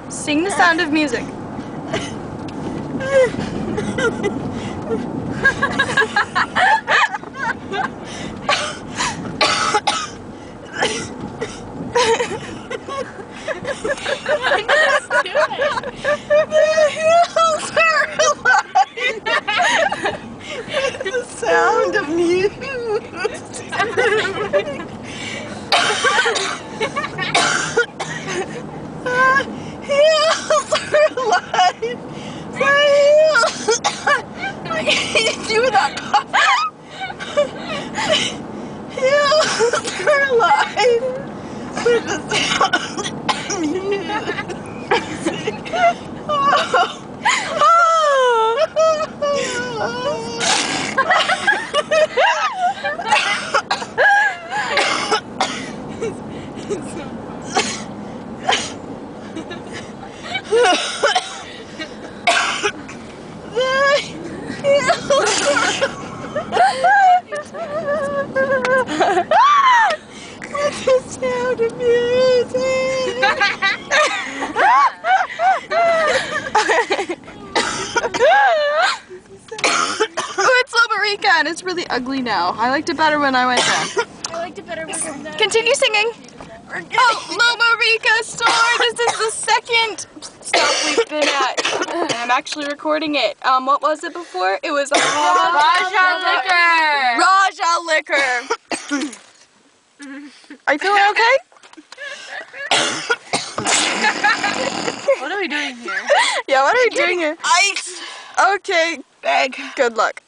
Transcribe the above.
Sing the sound of music. The sound of music. Heels are alive. My heels. I can't do that. Heels are alive. With the sound of music. Oh. With the sound of music. Oh, it's Loberica and it's really ugly now. I liked it better when I went there. I liked it better when I Continue singing. Oh, Loberica store. This is the second stop we've been at. And I'm actually recording it. What was it before? It was Raja Liquor. Are you feeling okay? What are we doing here? Yeah, what are we doing here? Ice. Okay, Bag. good luck.